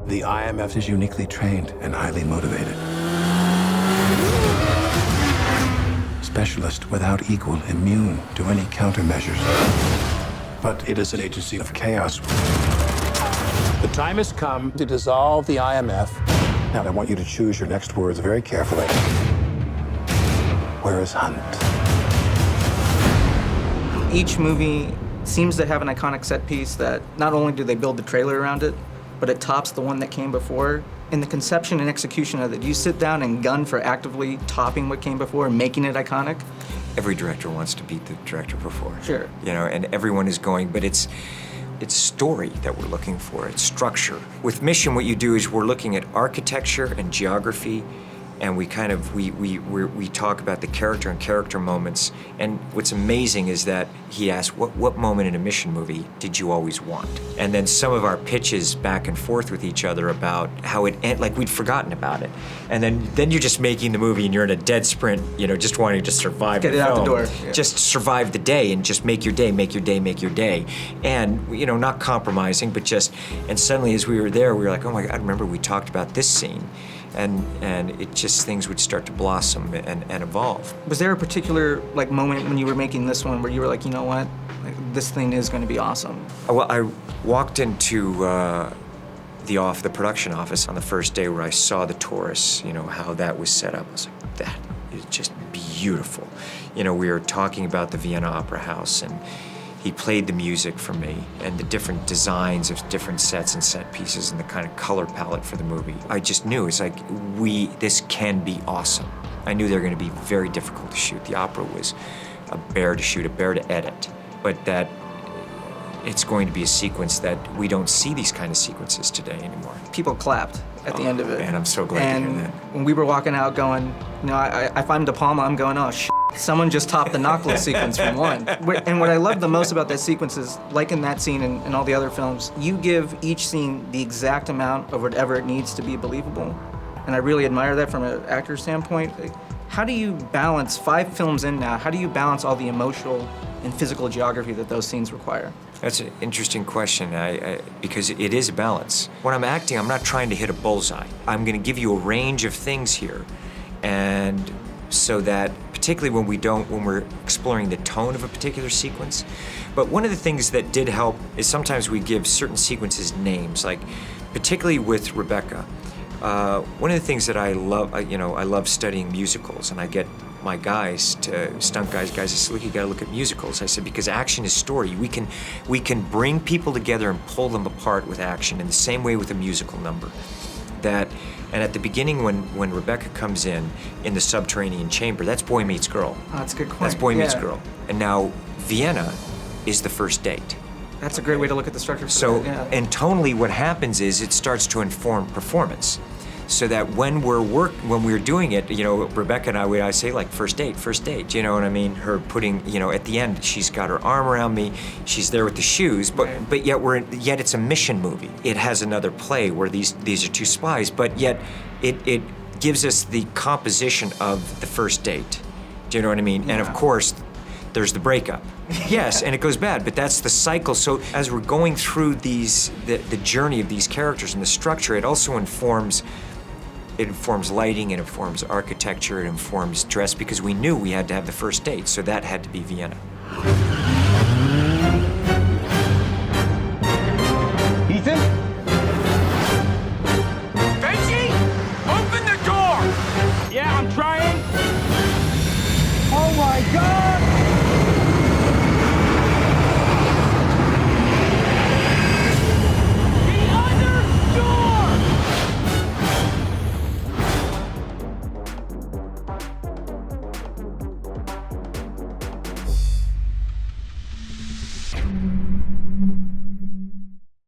The IMF is uniquely trained and highly motivated. Specialist without equal, immune to any countermeasures. But it is an agency of chaos. The time has come to dissolve the IMF. Now, I want you to choose your next words very carefully. Where is Hunt? Each movie seems to have an iconic set piece that not only do they build the trailer around it, but it tops the one that came before. In the conception and execution of it, you sit down and gun for actively topping what came before and making it iconic? Every director wants to beat the director before. Sure. You know, and everyone is going, but it's story that we're looking for, it's structure. With Mission, what you do is we're looking at architecture and geography, and we talk about the character and character moments. And what's amazing is that he asked, what moment in a Mission movie did you always want? And then some of our pitches back and forth with each other about how it ended, like we'd forgotten about it. And then you're just making the movie and you're in a dead sprint, you know, just wanting to survive Get the it film. out the door. Yeah. Just survive the day and just make your day, make your day, make your day. And, you know, not compromising, but just, and suddenly as we were there, we were like, oh my God, remember we talked about this scene. And it just, things would start to blossom and evolve. Was there a particular moment when you were making this one where you were like, you know what, this thing is going to be awesome? Well, I walked into the production office on the first day where I saw the Taurus, you know, how that was set up. I was like, that is just beautiful. You know, we were talking about the Vienna Opera House, and he played the music for me and the different designs of different sets and set pieces and the kind of color palette for the movie. I just knew, it's like, this can be awesome. I knew they were going to be very difficult to shoot. The opera was a bear to shoot, a bear to edit, but that it's going to be a sequence that we don't see these kind of sequences today anymore. People clapped at the end of it. Man, I'm so glad to hear that. And when we were walking out going, you know, if I'm De Palma, I'm going, oh, someone just topped the Knocklet sequence from one. And what I love the most about that sequence is, like in that scene and all the other films, you give each scene the exact amount of whatever it needs to be believable. And I really admire that from an actor standpoint. How do you balance, 5 films in now, how do you balance all the emotional and physical geography that those scenes require? That's an interesting question, because it is a balance. When I'm acting, I'm not trying to hit a bullseye. I'm going to give you a range of things here, and so that, particularly when we're exploring the tone of a particular sequence. But one of the things that did help is sometimes we give certain sequences names, like particularly with Rebecca. One of the things that I love, I love studying musicals, and I get my guys, stunt guys say, look, you gotta look at musicals. I said, because action is story. We can bring people together and pull them apart with action in the same way with a musical number. And at the beginning when Rebecca comes in the subterranean chamber, that's boy meets girl. Oh, that's a good point. That's boy meets girl. And now Vienna is the first date. That's a great way to look at the structure. So, and tonally what happens is it starts to inform performance. So that when we're doing it, you know, Rebecca and I say like first date, you know what I mean? Her putting, you know, at the end, she's got her arm around me, she's there with the shoes, but yet it's a mission movie. It has another play where these are 2 spies, but yet it gives us the composition of the first date. Do you know what I mean? Yeah. And of course, there's the breakup. Yes, and it goes bad, but that's the cycle. So as we're going through the journey of these characters and the structure, it also informs lighting, it informs architecture, it informs dress, because we knew we had to have the first date, so that had to be Vienna. Ethan? Benji! Open the door! Yeah, I'm trying. Oh my God!